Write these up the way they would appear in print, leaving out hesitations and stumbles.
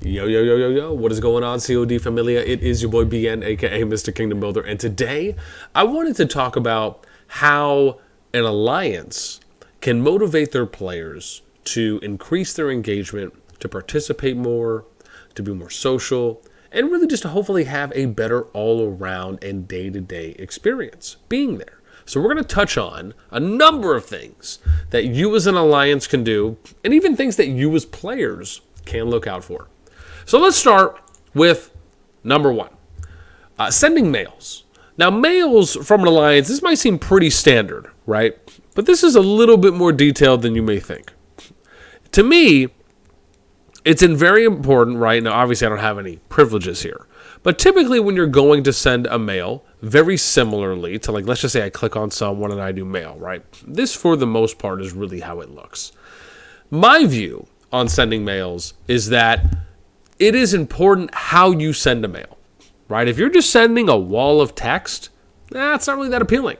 Yo, yo, yo, yo, yo. What is going on, CoD Familia? It is your boy BN, aka Mr. Kingdom Builder. And today, I wanted to talk about how an alliance can motivate their players to increase their engagement, to participate more, to be more social, and really just to hopefully have a better all-around and day-to-day experience being there. So we're going to touch on a number of things that you as an alliance can do, and even things that you as players can look out for. So let's start with number one, sending mails. Now, mails from an alliance, this might seem pretty standard, right? But this is a little bit more detailed than you may think. To me, it's very important, right? Now, obviously, I don't have any privileges here. But typically, when you're going to send a mail, very similarly to, like, let's just say I click on someone and I do mail, right? This, for the most part, is really how it looks. My view on sending mails is that it is important how you send a mail, right? If you're just sending a wall of text, it's not really that appealing.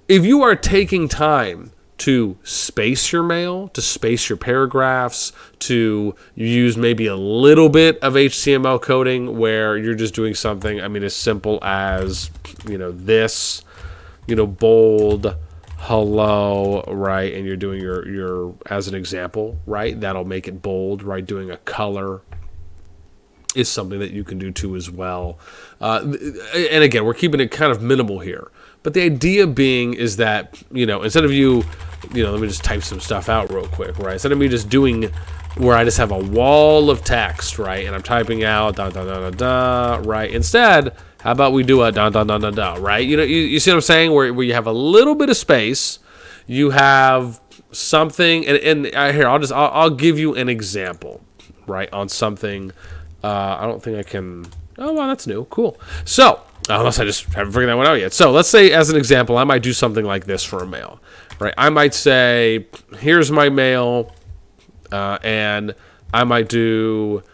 If you are taking time to space your mail, to space your paragraphs, to use maybe a little bit of HTML coding where you're just doing something, as simple as, this, bold, hello, right? And you're doing your as an example, right? That'll make it bold, right? Doing a color is something that you can do too as well. And again, we're keeping it kind of minimal here. But the idea being is that, instead of let me just type some stuff out real quick, right? Instead of me just doing where I just have a wall of text, right? And I'm typing out da da da da da, right? Instead, how about we do a da da da da da, right? You see what I'm saying? Where you have a little bit of space, you have something, and here I'll give you an example, right? On something. I don't think I can. Oh, wow, that's new. Cool. So, unless I just haven't figured that one out yet. So, let's say, as an example, I might do something like this for a mail, right? I might say, here's my mail, and I might do,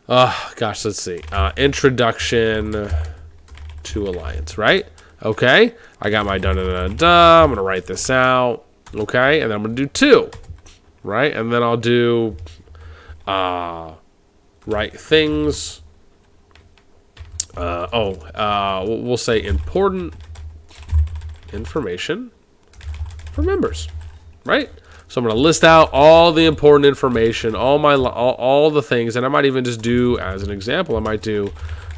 let's see, introduction to Alliance, right? Okay, I got my da-da-da-da, I'm going to write this out, okay? And then I'm going to do 2, right? And then I'll do, right things. We'll say important information for members, right? So I'm going to list out all the important information, all the things, and I might even just do, as an example, I might do,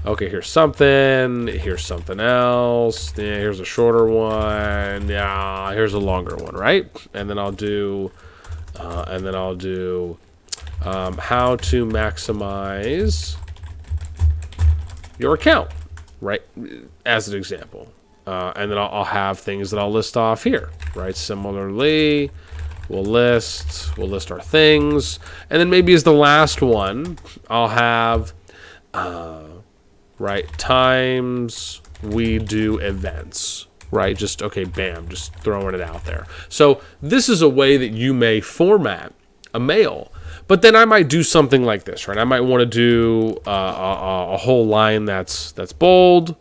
okay, here's something else, yeah, here's a shorter one, yeah, here's a longer one, right? And then I'll do, how to maximize your account, right? As an example. And then I'll have things that I'll list off here, right? Similarly, we'll list our things. And then maybe as the last one, I'll have, right, times we do events, right? Just, okay, bam, just throwing it out there. So this is a way that you may format a mail. But then I might do something like this, right? I might want to do a whole line that's bold,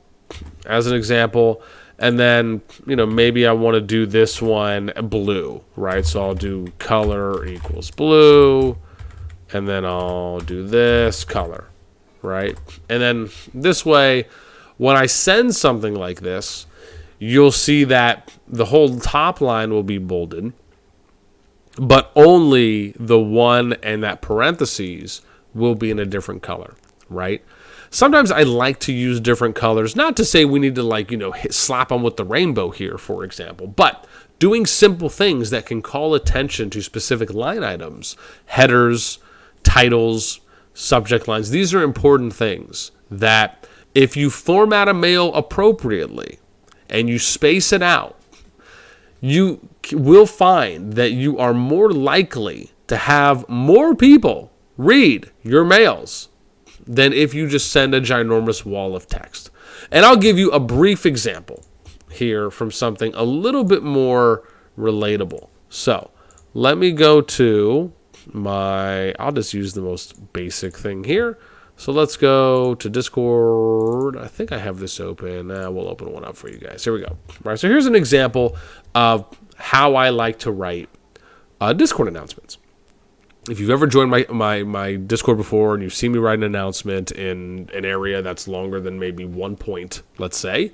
as an example, and then maybe I want to do this one blue, right? So I'll do color equals blue, and then I'll do this color, right? And then this way, when I send something like this, you'll see that the whole top line will be bolded, but only the one and that parentheses will be in a different color, right? Sometimes I like to use different colors, not to say we need to slap them with the rainbow here, for example, but doing simple things that can call attention to specific line items, headers, titles, subject lines. These are important things that if you format a mail appropriately and you space it out, you will find that you are more likely to have more people read your mails than if you just send a ginormous wall of text. And I'll give you a brief example here from something a little bit more relatable. So let me go to I'll just use the most basic thing here. So let's go to Discord. I think I have this open. We'll open one up for you guys. Here we go. All right, so here's an example of how I like to write Discord announcements. if you've ever joined my Discord before and you've seen me write an announcement in an area that's longer than maybe 1 point, let's say,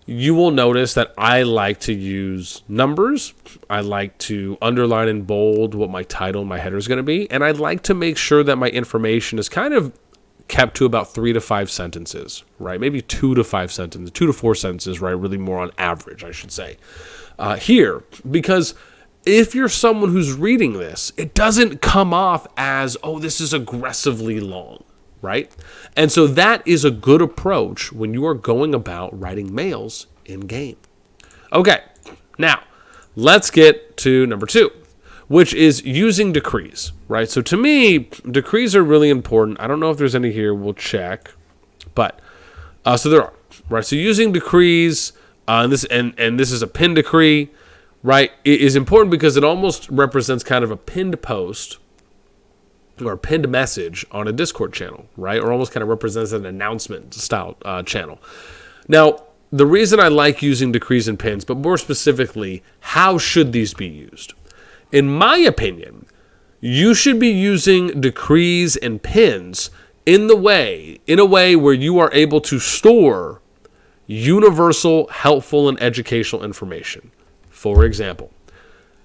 you will notice that I like to use numbers. I like to underline in bold what my title and my header is going to be. And I like to make sure that my information is kind of kept to about 3 to 5 sentences, right? Maybe 2 to 5 sentences, 2 to 4 sentences, right? Really more on average, I should say. Here, because if you're someone who's reading this, it doesn't come off as, oh, this is aggressively long, right? And so that is a good approach when you are going about writing mails in game. Okay, now let's get to number 2, which is using decrees, right? So to me, decrees are really important. I don't know if there's any here. We'll check. But, so there are, right? So using decrees, and this is a pinned decree, right? It is important because it almost represents kind of a pinned post or a pinned message on a Discord channel, right? Or almost kind of represents an announcement style channel. Now, the reason I like using decrees and pins, but more specifically, how should these be used? In my opinion, you should be using decrees and pins in a way where you are able to store universal, helpful, and educational information. For example,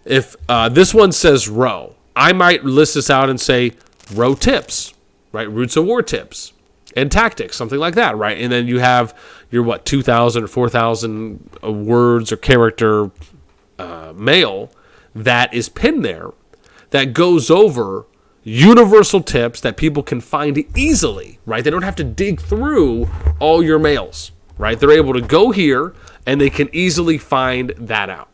if this one says row, I might list this out and say row tips, right? Roots of war tips and tactics, something like that, right? And then you have your 2,000 or 4,000 words or character mail that is pinned there that goes over universal tips that people can find easily, right? They don't have to dig through all your mails, right? They're able to go here and they can easily find that out.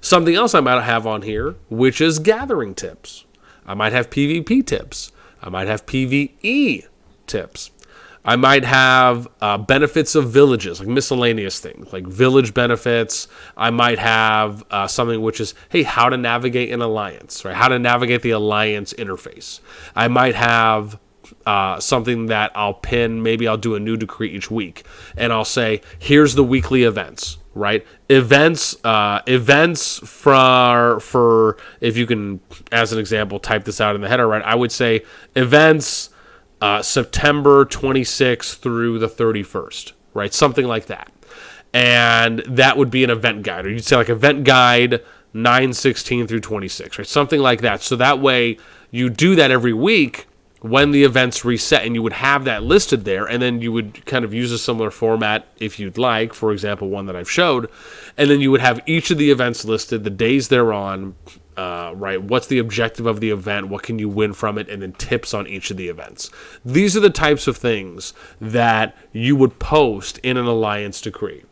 Something else I might have on here, which is gathering tips. I might have PvP tips. I might have PvE tips. I might have benefits of villages, like miscellaneous things, like village benefits. I might have something which is, hey, how to navigate an alliance, right? How to navigate the alliance interface. I might have something that I'll pin. Maybe I'll do a new decree each week, and I'll say, here's the weekly events, right? Events for if you can, as an example, type this out in the header, right? I would say events September 26th through the 31st, right? Something like that. And that would be an event guide, or you'd say like event guide 9/16 through 26, right? Something like that. So that way you do that every week when the events reset, and you would have that listed there, and then you would kind of use a similar format if you'd like, for example, one that I've showed, and then you would have each of the events listed, the days they're on, right, what's the objective of the event, what can you win from it, and then tips on each of the events. These are the types of things that you would post in an alliance decree.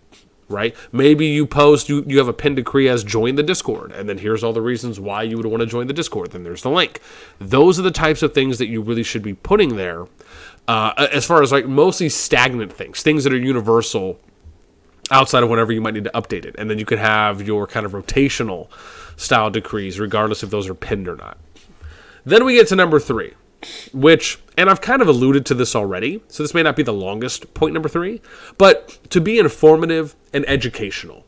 Right? Maybe you post, you have a pinned decree as join the Discord, and then here's all the reasons why you would want to join the Discord. Then there's the link. Those are the types of things that you really should be putting there. As far as like mostly stagnant things that are universal outside of whenever you might need to update it. And then you can have your kind of rotational style decrees, regardless if those are pinned or not. Then we get to number 3. Which, and I've kind of alluded to this already, so this may not be the longest point number 3, but to be informative and educational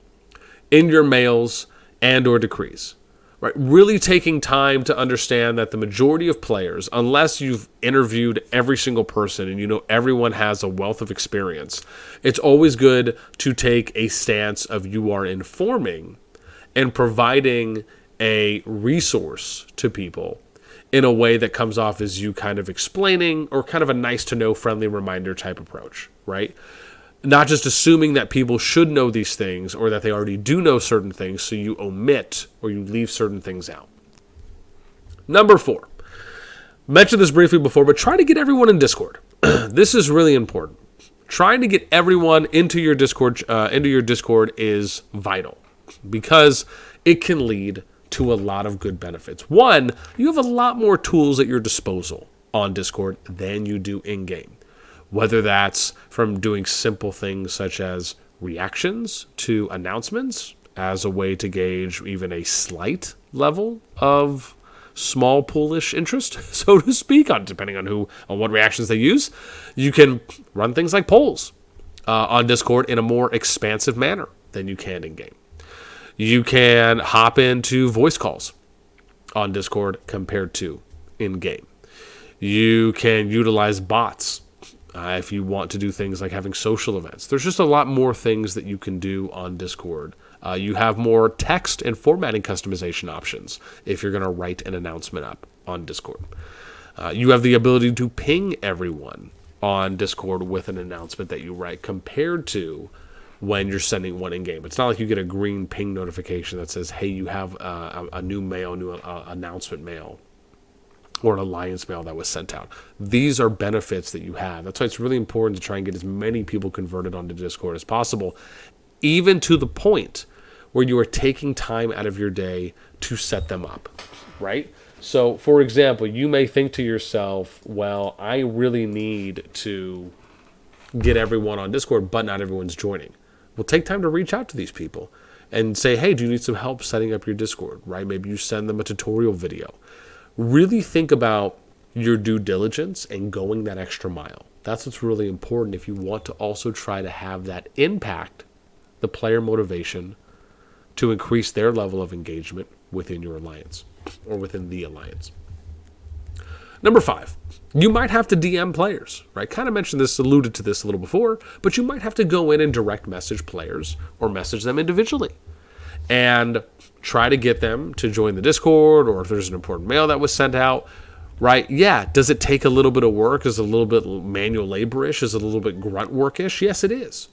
in your mails and or decrees, right? Really taking time to understand that the majority of players, unless you've interviewed every single person and you know everyone has a wealth of experience, it's always good to take a stance of you are informing and providing a resource to people in a way that comes off as you kind of explaining, or kind of a nice to know friendly reminder type approach, right? Not just assuming that people should know these things or that they already do know certain things, so you omit or you leave certain things out. Number 4. Mentioned this briefly before, but try to get everyone in Discord. This is really important. Trying to get everyone into your Discord is vital, because it can lead to a lot of good benefits. One, you have a lot more tools at your disposal on Discord than you do in-game. Whether that's from doing simple things such as reactions to announcements as a way to gauge even a slight level of small poolish interest, so to speak, depending on what reactions they use. You can run things like polls on Discord in a more expansive manner than you can in-game. You can hop into voice calls on Discord compared to in-game. You can utilize bots if you want to do things like having social events. There's just a lot more things that you can do on Discord. You have more text and formatting customization options if you're going to write an announcement up on Discord. You have the ability to ping everyone on Discord with an announcement that you write compared to when you're sending one in-game. It's not like you get a green ping notification that says, hey, you have a new announcement mail or an alliance mail that was sent out. These are benefits that you have. That's why it's really important to try and get as many people converted onto Discord as possible, even to the point where you are taking time out of your day to set them up, right? So, for example, you may think to yourself, well, I really need to get everyone on Discord, but not everyone's joining. Well, take time to reach out to these people and say, hey, do you need some help setting up your Discord, right? Maybe you send them a tutorial video. Really think about your due diligence and going that extra mile. That's what's really important if you want to also try to have that impact the player motivation to increase their level of engagement within your alliance or within the alliance. Number 5, you might have to DM players, right? Kind of mentioned this, alluded to this a little before, but you might have to go in and direct message players or message them individually and try to get them to join the Discord, or if there's an important mail that was sent out, right? Yeah, does it take a little bit of work? Is it a little bit manual laborish? Is it a little bit grunt workish? Yes, it is.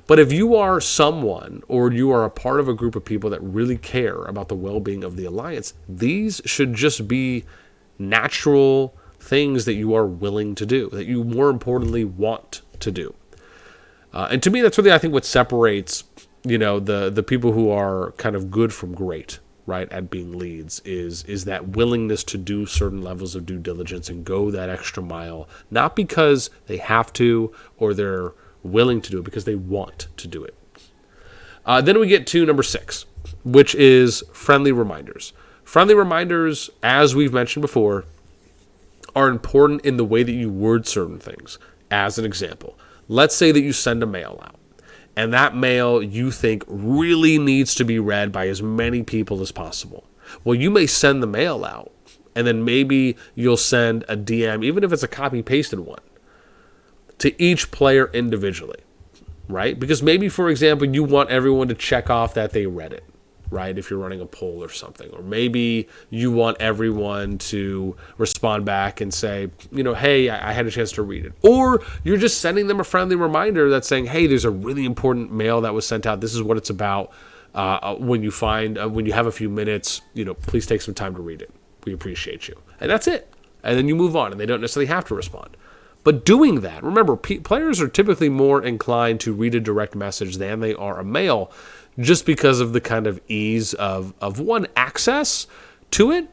But if you are someone or you are a part of a group of people that really care about the well-being of the alliance, these should just be natural things that you are willing to do, that you more importantly want to do. And to me, that's really, I think, what separates, the people who are kind of good from great, right, at being leads is that willingness to do certain levels of due diligence and go that extra mile, not because they have to or they're willing to do it, because they want to do it. Then we get to number 6, which is friendly reminders. Friendly reminders, as we've mentioned before, are important in the way that you word certain things. As an example, let's say that you send a mail out, and that mail you think really needs to be read by as many people as possible. Well, you may send the mail out, and then maybe you'll send a DM, even if it's a copy-pasted one, to each player individually, right? Because maybe, for example, you want everyone to check off that they read it, right? If you're running a poll or something. Or maybe you want everyone to respond back and say, hey, I had a chance to read it. Or you're just sending them a friendly reminder that's saying, hey, there's a really important mail that was sent out. This is what it's about. When you have a few minutes, please take some time to read it. We appreciate you. And that's it. And then you move on, and they don't necessarily have to respond. But doing that, remember, players are typically more inclined to read a direct message than they are a mail, just because of the kind of ease of one, access to it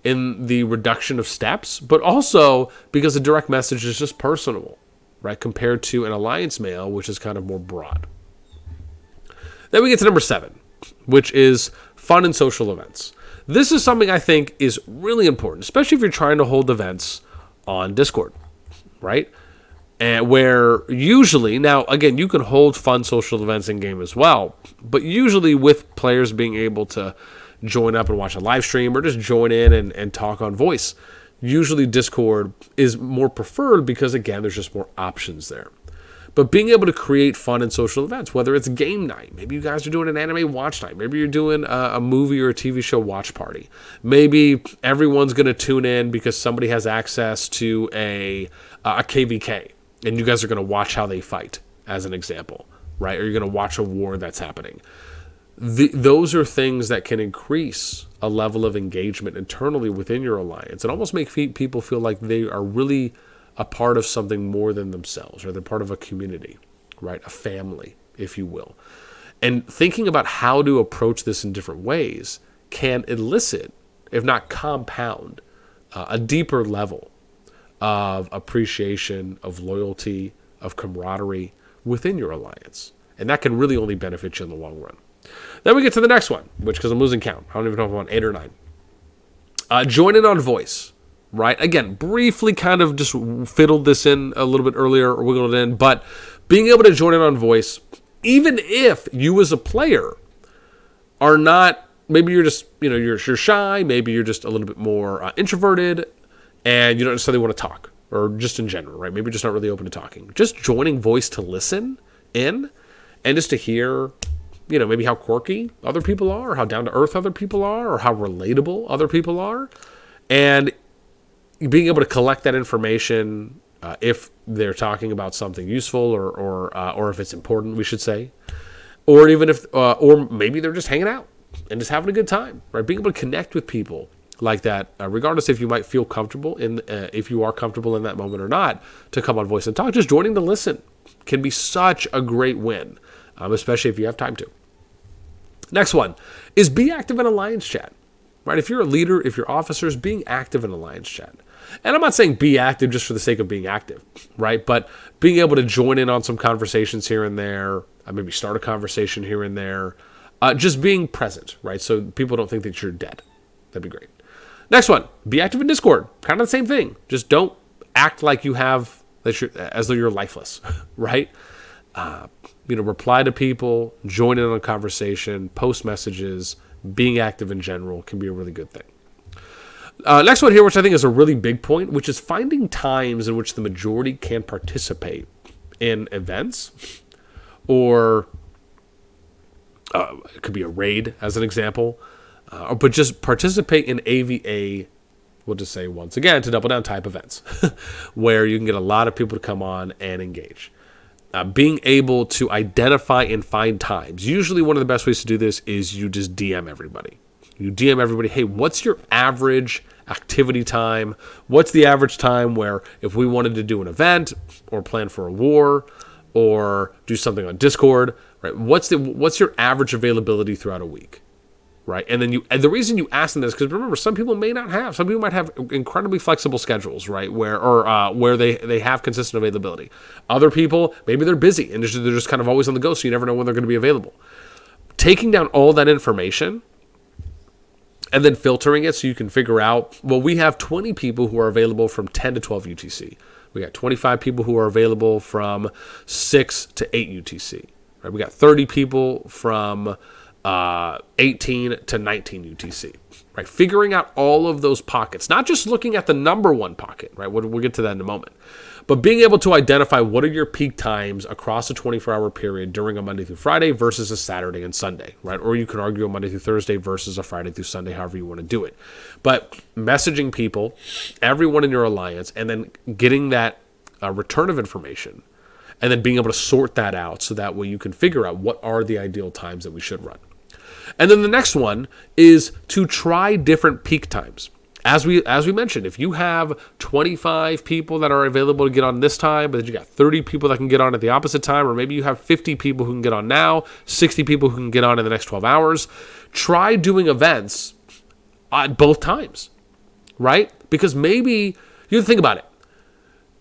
in the reduction of steps, but also because a direct message is just personable, right, compared to an alliance mail, which is kind of more broad. Then we get to number 7, which is fun and social events. This is something I think is really important, especially if you're trying to hold events on Discord, right? And where usually, now again, you can hold fun social events in game as well, but usually with players being able to join up and watch a live stream or just join in and talk on voice, usually Discord is more preferred because, again, there's just more options there. But being able to create fun and social events, whether it's game night, maybe you guys are doing an anime watch night, maybe you're doing a movie or a TV show watch party, maybe everyone's going to tune in because somebody has access to a KVK, and you guys are going to watch how they fight, as an example, right? Or you're going to watch a war that's happening. Those are things that can increase a level of engagement internally within your alliance and almost make people feel like they are really a part of something more than themselves, or they're part of a community, right? A family, if you will. And thinking about how to approach this in different ways can elicit, if not compound, a deeper level of appreciation, of loyalty, of camaraderie within your alliance. And that can really only benefit you in the long run. Then we get to the next one, which, because I'm losing count, I don't even know if I'm on 8 or 9. Join in on voice, right? Again, briefly kind of just fiddled this in a little bit earlier, or wiggled it in, but being able to join in on voice, even if you as a player are not maybe you're just, you're shy, maybe you're just a little bit more introverted, and you don't necessarily want to talk, or just in general, right? Maybe you're just not really open to talking. Just joining voice to listen in, and just to hear, maybe how quirky other people are, or how down to earth other people are, or how relatable other people are, and being able to collect that information if they're talking about something useful, or if it's important, we should say, or even if, or maybe they're just hanging out and just having a good time, right? Being able to connect with people like that, regardless if you might feel comfortable if you are comfortable in that moment or not, to come on Voice and Talk, just joining to listen can be such a great win, especially if you have time to. Next one is be active in Alliance chat, right? If you're a leader, if you're officers, being active in Alliance chat. And I'm not saying be active just for the sake of being active, right? But being able to join in on some conversations here and there, maybe start a conversation here and there, just being present, right? So people don't think that you're dead. That'd be great. Next one, be active in Discord. Kind of the same thing. Just don't act like you have, as though you're lifeless, right? Reply to people, join in on a conversation, post messages, being active in general can be a really good thing. Next one here, which I think is a really big point, which is finding times in which the majority can participate in events, or it could be a raid as an example, but just participate in AVA, we'll just say once again, to double down, type events, where you can get a lot of people to come on and engage. Being able to identify and find times. Usually one of the best ways to do this is you just DM everybody. You DM everybody, hey, what's your average activity time? What's the average time where if we wanted to do an event or plan for a war or do something on Discord, right? What's your average availability throughout a week, right? And then the reason you ask them this, because remember, some people might have incredibly flexible schedules, right? Where they have consistent availability. Other people, maybe they're busy and they're just kind of always on the go, so you never know when they're going to be available. Taking down all that information and then filtering it so you can figure out, well, we have 20 people who are available from 10 to 12 UTC. We got 25 people who are available from 6 to 8 UTC. Right? We got 30 people from 18 to 19 UTC. Right? Figuring out all of those pockets, not just looking at the number one pocket. Right? We'll get to that in a moment. But being able to identify what are your peak times across a 24-hour period during a Monday through Friday versus a Saturday and Sunday, right? Or you could argue a Monday through Thursday versus a Friday through Sunday, however you want to do it. But messaging people, everyone in your alliance, and then getting that return of information, and then being able to sort that out so that way you can figure out what are the ideal times that we should run. And then the next one is to try different peak times. As we mentioned, if you have 25 people that are available to get on this time, but then you got 30 people that can get on at the opposite time, or maybe you have 50 people who can get on now, 60 people who can get on in the next 12 hours, try doing events at both times, right? Because maybe, you think about it,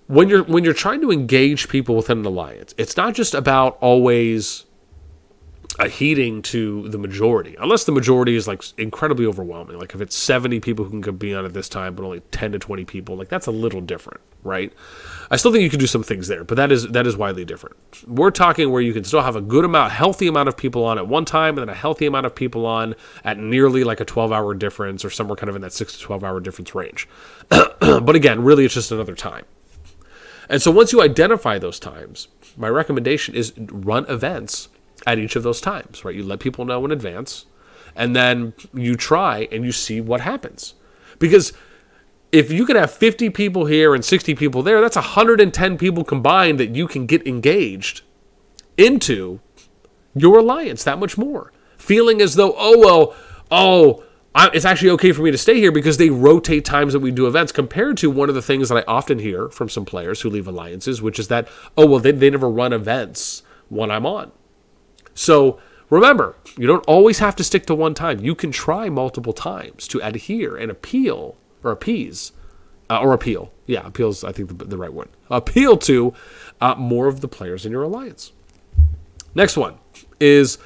when you're trying to engage people within an alliance, it's not just about always heeding to the majority, unless the majority is like incredibly overwhelming. Like if it's 70 people who can be on at this time, but only 10 to 20 people, like that's a little different, right? I still think you can do some things there, but that is widely different. We're talking where you can still have a healthy amount of people on at one time, and then a healthy amount of people on at nearly like a 12-hour difference, or somewhere kind of in that 6 to 12-hour difference range. But again, really it's just another time. And so once you identify those times, my recommendation is run events at each of those times, right? You let people know in advance, and then you try and you see what happens. Because if you could have 50 people here and 60 people there, that's 110 people combined that you can get engaged into your alliance that much more. Feeling as though, it's actually okay for me to stay here because they rotate times that we do events, compared to one of the things that I often hear from some players who leave alliances, which is that, they never run events when I'm on. So remember, you don't always have to stick to one time. You can try multiple times to adhere and appeal or appease, or appeal. Yeah, appeal is, I think, the right one. Appeal to more of the players in your alliance. Next one is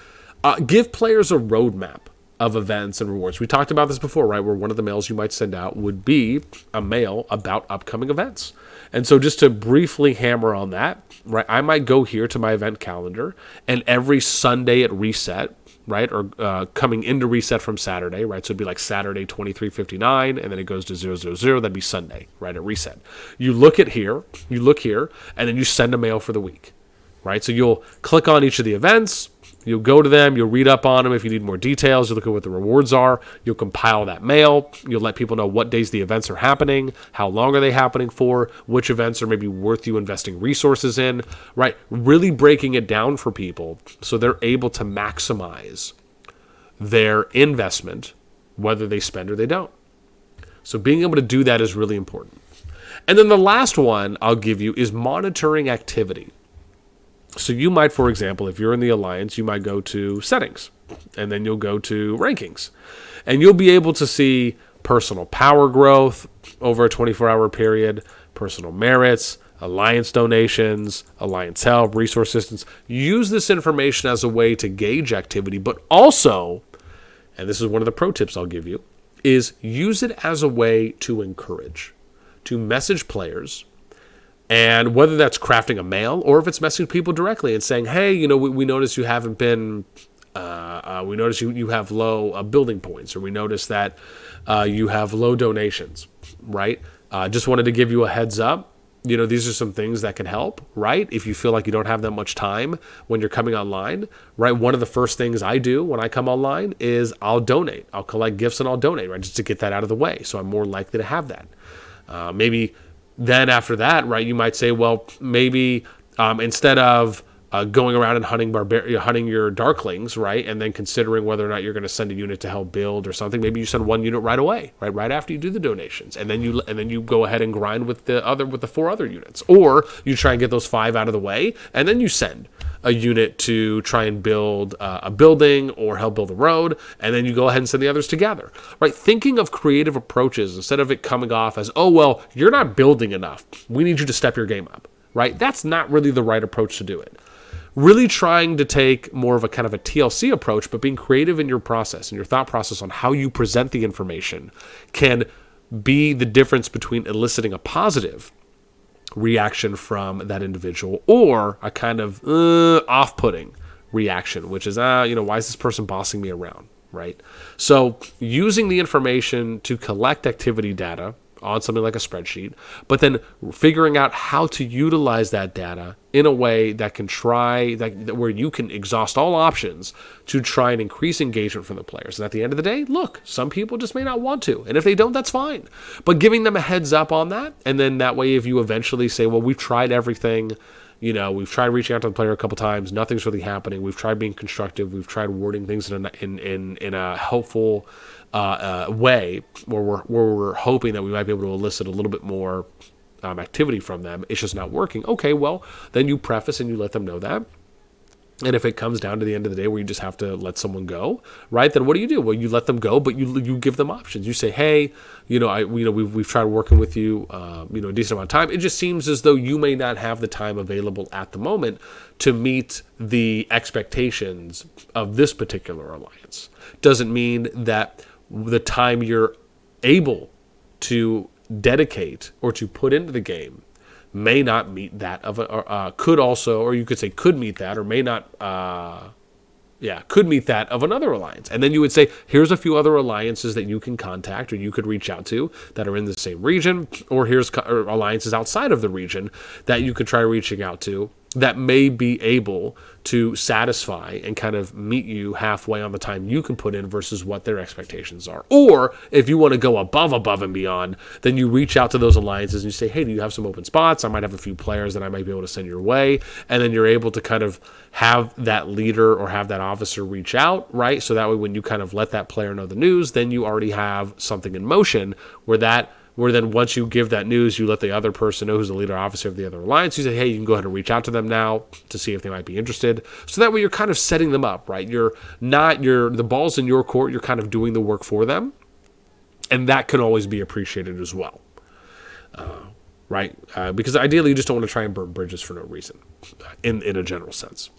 give players a roadmap of events and rewards. We talked about this before, right? Where one of the mails you might send out would be a mail about upcoming events. And so just to briefly hammer on that, right, I might go here to my event calendar, and every Sunday at reset, right? Or coming into reset from Saturday, right? So it'd be like Saturday 23:59, and then it goes to 000. That'd be Sunday, right? At reset. You look here, and then you send a mail for the week, right? So you'll click on each of the events. You'll go to them. You'll read up on them. If you need more details, you'll look at what the rewards are. You'll compile that mail. You'll let people know what days the events are happening, how long are they happening for, which events are maybe worth you investing resources in, right? Really breaking it down for people so they're able to maximize their investment, whether they spend or they don't. So being able to do that is really important. And then the last one I'll give you is monitoring activity. So you might, for example, if you're in the Alliance, you might go to settings, and then you'll go to rankings. And you'll be able to see personal power growth over a 24-hour period, personal merits, Alliance donations, Alliance help, resource assistance. Use this information as a way to gauge activity, but also, and this is one of the pro tips I'll give you, is use it as a way to encourage, to message players. And whether that's crafting a mail or if it's messaging people directly and saying, hey, we notice you haven't been, we notice you have low building points, or we notice that you have low donations, right? Just wanted to give you a heads up. These are some things that can help, right? If you feel like you don't have that much time when you're coming online, right? One of the first things I do when I come online is I'll donate. I'll collect gifts and I'll donate, right? Just to get that out of the way. So I'm more likely to have that. Maybe then after that, right, you might say, well, maybe instead of going around and hunting your Darklings, right, and then considering whether or not you're going to send a unit to help build or something, maybe you send one unit right away, right after you do the donations, and then you go ahead and grind with the 4 other units, or you try and get those 5 out of the way, and then you send a unit to try and build a building or help build a road, and then you go ahead and send the others together, right? Thinking of creative approaches instead of it coming off as, oh, well, you're not building enough. We need you to step your game up, right? That's not really the right approach to do it. Really trying to take more of a kind of a TLC approach, but being creative in your process and your thought process on how you present the information can be the difference between eliciting a positive reaction from that individual or a kind of off-putting reaction, which is, why is this person bossing me around, right? So using the information to collect activity data on something like a spreadsheet, but then figuring out how to utilize that data in a way that can where you can exhaust all options to try and increase engagement from the players. And at the end of the day, look, some people just may not want to. And if they don't, that's fine. But giving them a heads up on that, and then that way if you eventually say, well, we've tried everything, we've tried reaching out to the player a couple times, nothing's really happening. We've tried being constructive. We've tried wording things in a helpful way where we're hoping that we might be able to elicit a little bit more activity from them. It's just not working. Okay, well, then you preface and you let them know that. And if it comes down to the end of the day where you just have to let someone go, right? Then what do? Well, you let them go, but you give them options. You say, hey, we've tried working with you, a decent amount of time. It just seems as though you may not have the time available at the moment to meet the expectations of this particular alliance. Doesn't mean that the time you're able to dedicate or to put into the game may not meet that of could meet that or may not could meet that of another alliance. And then you would say, here's a few other alliances that you can contact or you could reach out to that are in the same region, or here's alliances outside of the region that you could try reaching out to that may be able to satisfy and kind of meet you halfway on the time you can put in versus what their expectations are. Or if you want to go above and beyond, then you reach out to those alliances and you say, hey, do you have some open spots? I might have a few players that I might be able to send your way. And then you're able to kind of have that leader or have that officer reach out, right? So that way when you kind of let that player know the news, then you already have something in motion where then once you give that news, you let the other person know who's the leader officer of the other alliance. You say, hey, you can go ahead and reach out to them now to see if they might be interested. So that way you're kind of setting them up, right? The ball's in your court. You're kind of doing the work for them. And that can always be appreciated as well, right? Because ideally you just don't want to try and burn bridges for no reason in a general sense.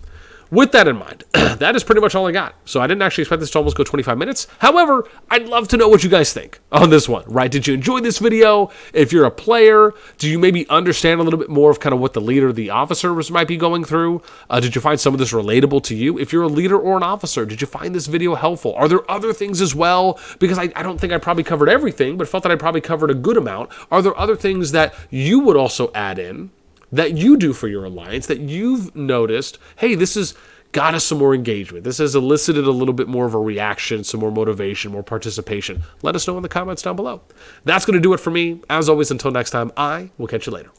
with that in mind, that is pretty much all I got. So I didn't actually expect this to almost go 25 minutes. However, I'd love to know what you guys think on this one, right? Did you enjoy this video? If you're a player, do you maybe understand a little bit more of kind of what the leader, the officers might be going through? Did you find some of this relatable to you? If you're a leader or an officer, did you find this video helpful? Are there other things as well? Because I don't think I probably covered everything, but felt that I probably covered a good amount. Are there other things that you would also add in that you do for your alliance that you've noticed, hey, this has got us some more engagement. This has elicited a little bit more of a reaction, some more motivation, more participation. Let us know in the comments down below. That's going to do it for me. As always, until next time, I will catch you later.